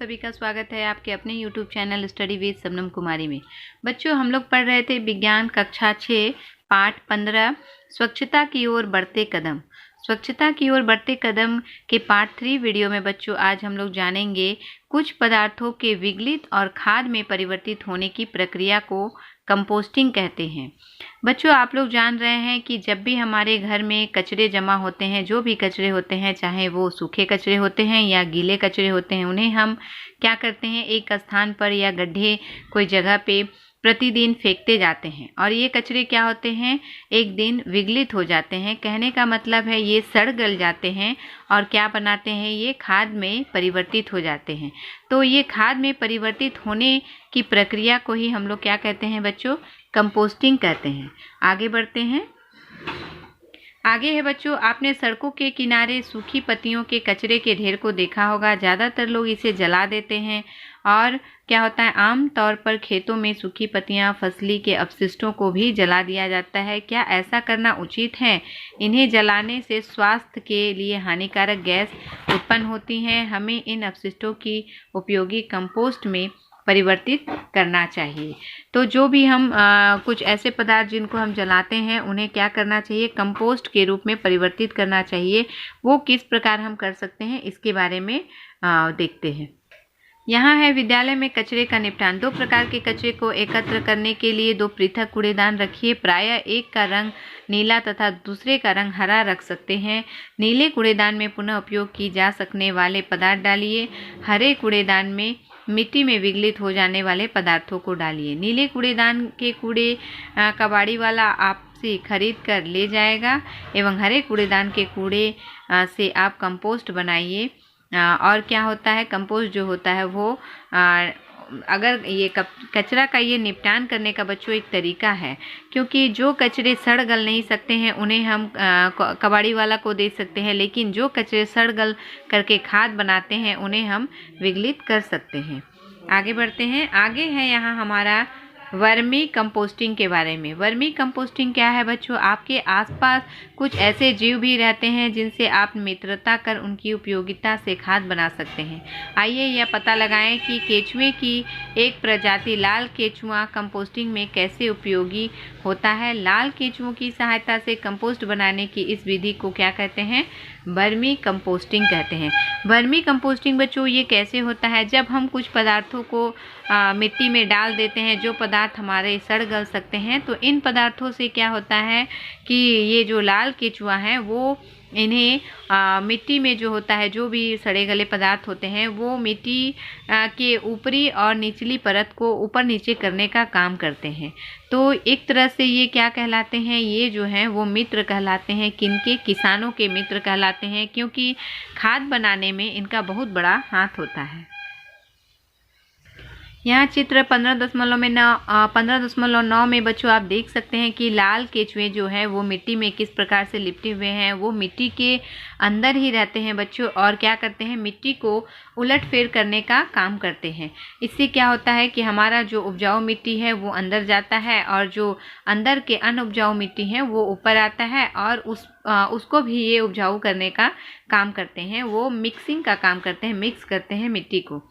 सभी का स्वागत है आपके अपने YouTube channel study with Shabnam Kumari में। बच्चों, हम लोग पढ़ रहे थे विज्ञान कक्षा 6 पाठ 15 स्वच्छता की ओर बढ़ते कदम। स्वच्छता की ओर बढ़ते कदम के पार्ट 3 वीडियो में बच्चों आज हम लोग जानेंगे कुछ पदार्थों के विगलित और खाद में परिवर्तित होने की प्रक्रिया को कंपोस्टिंग कहते हैं। बच्चों, आप लोग जान रहे हैं कि जब भी हमारे घर में कचरे जमा होते हैं, जो भी कचरे होते हैं, चाहे वो सूखे कचरे होते हैं या गीले कचरे होते हैं, उन्हें हम क्या करते हैं, एक स्थान पर या गड्ढे कोई जगह पे प्रतिदिन फेंकते जाते हैं और ये कचरे क्या होते हैं, एक दिन विगलित हो जाते हैं। कहने का मतलब है ये सड़ गल जाते हैं और क्या बनाते हैं, ये खाद में परिवर्तित हो जाते हैं। तो ये खाद में परिवर्तित होने की प्रक्रिया को ही हम लोग क्या कहते हैं बच्चों, कंपोस्टिंग कहते हैं। आगे बढ़ते हैं। आगे है बच्चों, आपने सड़कों के किनारे सूखी पत्तियों के कचरे के ढेर को देखा होगा। ज़्यादातर लोग इसे जला देते हैं और क्या होता है, आम तौर पर खेतों में सूखी पत्तियां, फसली के अपशिष्टों को भी जला दिया जाता है। क्या ऐसा करना उचित है? इन्हें जलाने से स्वास्थ्य के लिए हानिकारक गैस उत्पन्न होती हैं। हमें इन अपशिष्टों की उपयोगी कंपोस्ट में परिवर्तित करना चाहिए। तो जो भी हम कुछ ऐसे पदार्थ जिनको हम जलाते हैं, उन्हें क्या करना चाहिए, कंपोस्ट के रूप में परिवर्तित करना चाहिए। वो किस प्रकार हम कर सकते हैं, इसके बारे में देखते हैं। यहाँ है विद्यालय में कचरे का निपटान। 2 प्रकार के कचरे को एकत्र करने के लिए 2 पृथक कूड़ेदान रखिए। प्रायः एक का रंग नीला तथा दूसरे का रंग हरा रख सकते हैं। नीले कूड़ेदान में पुनः उपयोग की जा सकने वाले पदार्थ डालिए। हरे कूड़ेदान में मिट्टी में विगलित हो जाने वाले पदार्थों को डालिए। नीले कूड़ेदान के कूड़े कबाड़ी वाला आपसे खरीद कर ले जाएगा एवं हरे कूड़ेदान के कूड़े से आप कंपोस्ट बनाइए। और क्या होता है, कंपोस्ट जो होता है वो अगर ये कचरा का ये निपटान करने का बच्चों एक तरीका है, क्योंकि जो कचरे सड़ गल नहीं सकते हैं उन्हें हम कबाड़ी वाला को दे सकते हैं, लेकिन जो कचरे सड़ गल करके खाद बनाते हैं उन्हें हम विगलित कर सकते हैं। आगे बढ़ते हैं। आगे है यहाँ हमारा वर्मी कंपोस्टिंग के बारे में। वर्मी कंपोस्टिंग क्या है बच्चों, आपके आसपास कुछ ऐसे जीव भी रहते हैं जिनसे आप मित्रता कर उनकी उपयोगिता से खाद बना सकते हैं। आइए यह पता लगाएं कि केंचुए की एक प्रजाति लाल केंचुआ कंपोस्टिंग में कैसे उपयोगी होता है। लाल केंचुओं की सहायता से कंपोस्ट बनाने की इस विधि को क्या कहते हैं, वर्मी कंपोस्टिंग कहते हैं। वर्मी कंपोस्टिंग बच्चों ये कैसे होता है, जब हम कुछ पदार्थों को मिट्टी में डाल देते हैं, जो पदार्थ हमारे सड़ गल सकते हैं, तो इन पदार्थों से क्या होता है कि ये जो लाल केंचुआ है वो इन्हें मिट्टी में जो होता है, जो भी सड़े गले पदार्थ होते हैं, वो मिट्टी के ऊपरी और निचली परत को ऊपर नीचे करने का काम करते हैं। तो एक तरह से ये क्या कहलाते हैं, ये जो हैं वो मित्र कहलाते हैं। किनके? किसानों के मित्र कहलाते हैं, क्योंकि खाद बनाने में इनका बहुत बड़ा हाथ होता है। यहाँ चित्र 15.9 में बच्चों आप देख सकते हैं कि लाल केंचुए जो है वो मिट्टी में किस प्रकार से लिपटे हुए हैं। वो मिट्टी के अंदर ही रहते हैं बच्चों और क्या करते हैं, मिट्टी को उलट फेर करने का काम करते हैं। इससे क्या होता है कि हमारा जो उपजाऊ मिट्टी है वो अंदर जाता है और जो अंदर के अनउपजाऊ मिट्टी है वो ऊपर आता है और उसको भी ये उपजाऊ करने का काम करते हैं। वो मिक्सिंग का काम करते हैं, मिक्स करते हैं मिट्टी को।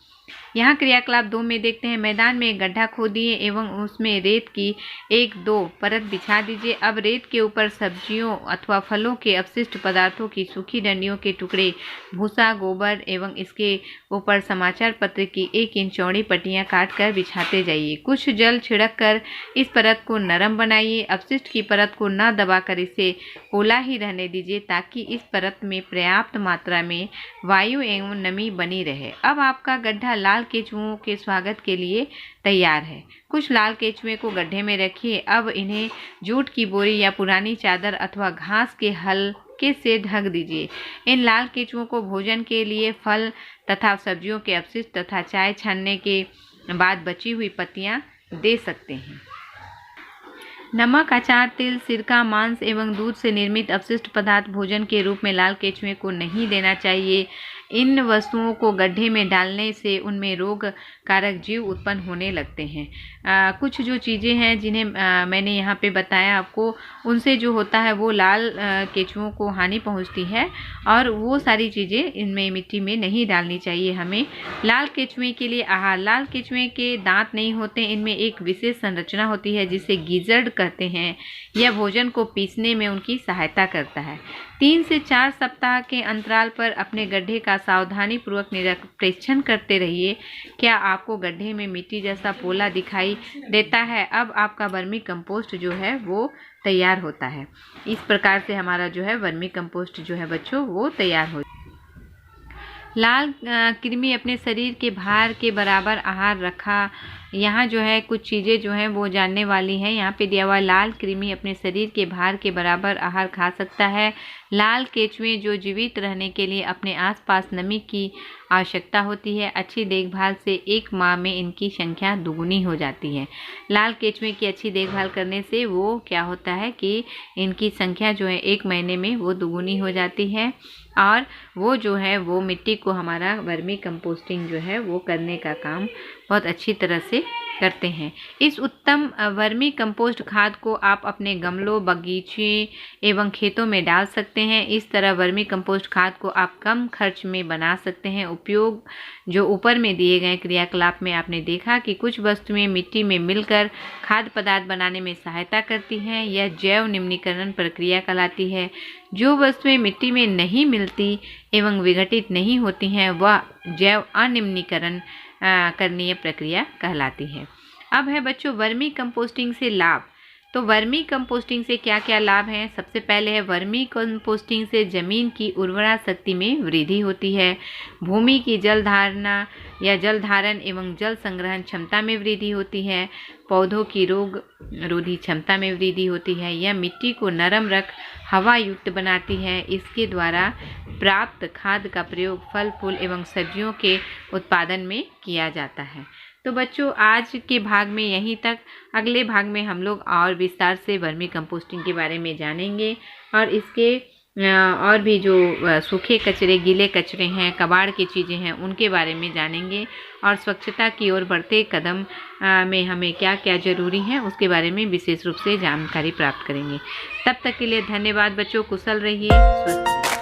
यहाँ क्रियाकलाप 2 में देखते हैं। मैदान में एक गड्ढा खोदिए एवं उसमें रेत की 1-2 परत बिछा दीजिए। अब रेत के ऊपर सब्जियों अथवा फलों के अपशिष्ट पदार्थों की सूखी डंडियों के टुकड़े, भूसा, गोबर एवं इसके ऊपर समाचार पत्र की 1 इंच चौड़ी पट्टियाँ काट कर बिछाते जाइए। कुछ जल छिड़क कर इस परत को नरम बनाइए। अपशिष्ट की परत को न दबाकर इसे पोला ही रहने दीजिए ताकि इस परत में पर्याप्त मात्रा में वायु एवं नमी बनी रहे। अब आपका गड्ढा लाल केंचुओं के स्वागत के लिए तैयार है। कुछ लाल केंचुए को गड्ढे में रखिए। अब इन्हें जूट की बोरी या पुरानी चादर अथवा घास के हल्के से ढक दीजिए। इन लाल केंचुओं को भोजन के लिए फल तथा सब्जियों के अपशिष्ट तथा चाय छानने के बाद बची हुई पत्तियां दे सकते हैं। नमक, अचार, तिल, सिरका, मांस एवं दूध से निर्मित अपशिष्ट पदार्थ भोजन के रूप में लाल केंचुए को नहीं देना चाहिए। इन वस्तुओं को गड्ढे में डालने से उनमें रोग कारक जीव उत्पन्न होने लगते हैं। कुछ जो चीज़ें हैं जिन्हें मैंने यहाँ पे बताया आपको, उनसे जो होता है वो लाल केंचुओं को हानि पहुँचती है और वो सारी चीज़ें इनमें मिट्टी में नहीं डालनी चाहिए हमें। लाल केंचुए के लिए आहार। लाल केंचुए के दांत नहीं होते, इनमें एक विशेष संरचना होती है जिसे गीजड़ कहते हैं। यह भोजन को पीसने में उनकी सहायता करता है। 3 से 4 सप्ताह के अंतराल पर अपने गड्ढे का सावधानीपूर्वक निरीक्षण करते रहिए। क्या आपको गड्ढे में मिट्टी जैसा पोला दिखाई देता है? अब आपका वर्मी कंपोस्ट जो है वो तैयार होता है। इस प्रकार से हमारा जो है वर्मी कंपोस्ट जो है बच्चों वो तैयार हो। लाल कृमि अपने शरीर के भार के बराबर आहार रखा। यहाँ जो है कुछ चीज़ें जो हैं वो जानने वाली हैं। यहाँ पे दिया हुआ लाल कृमि अपने शरीर के भार के बराबर आहार खा सकता है। लाल केंचुए जो जीवित रहने के लिए अपने आसपास नमी की आवश्यकता होती है, अच्छी देखभाल से 1 माह में इनकी संख्या दुगुनी हो जाती है। लाल केंचुए की अच्छी देखभाल करने से वो क्या होता है कि इनकी संख्या जो है 1 महीने में वो दुगुनी हो जाती है और वो जो है वो मिट्टी को हमारा वर्मी कंपोस्टिंग जो है वो करने का काम बहुत अच्छी तरह से करते हैं। इस उत्तम वर्मी कंपोस्ट खाद को आप अपने गमलों, बगीचे एवं खेतों में डाल सकते हैं। इस तरह वर्मी कंपोस्ट खाद को आप कम खर्च में बना सकते हैं। उपयोग जो ऊपर में दिए गए क्रियाकलाप में आपने देखा कि कुछ वस्तुएं मिट्टी में मिलकर खाद्य पदार्थ बनाने में सहायता करती हैं। यह जैव निम्नीकरण प्रक्रिया कहलाती है। जो वस्तुएं मिट्टी में नहीं मिलती एवं विघटित नहीं होती हैं वह जैव अनिम्नीकरण करणीय प्रक्रिया कहलाती है। अब है बच्चों वर्मी कंपोस्टिंग से लाभ। तो वर्मी कंपोस्टिंग से क्या क्या लाभ हैं? सबसे पहले है वर्मी कंपोस्टिंग से जमीन की उर्वरा शक्ति में वृद्धि होती है। भूमि की जल धारणा या जल धारण एवं जल संग्रहण क्षमता में वृद्धि होती है। पौधों की रोग रोधी क्षमता में वृद्धि होती है। यह मिट्टी को नरम रख हवा युक्त बनाती है। इसके द्वारा प्राप्त खाद का प्रयोग फल, फूल एवं सब्जियों के उत्पादन में किया जाता है। तो बच्चों आज के भाग में यहीं तक। अगले भाग में हम लोग और विस्तार से वर्मी कंपोस्टिंग के बारे में जानेंगे और इसके और भी जो सूखे कचरे, गीले कचरे हैं, कबाड़ की चीज़ें हैं, उनके बारे में जानेंगे और स्वच्छता की ओर बढ़ते कदम में हमें क्या क्या ज़रूरी है उसके बारे में विशेष रूप से जानकारी प्राप्त करेंगे। तब तक के लिए धन्यवाद बच्चों। कुशल रहिए, स्वस्थ रहिए।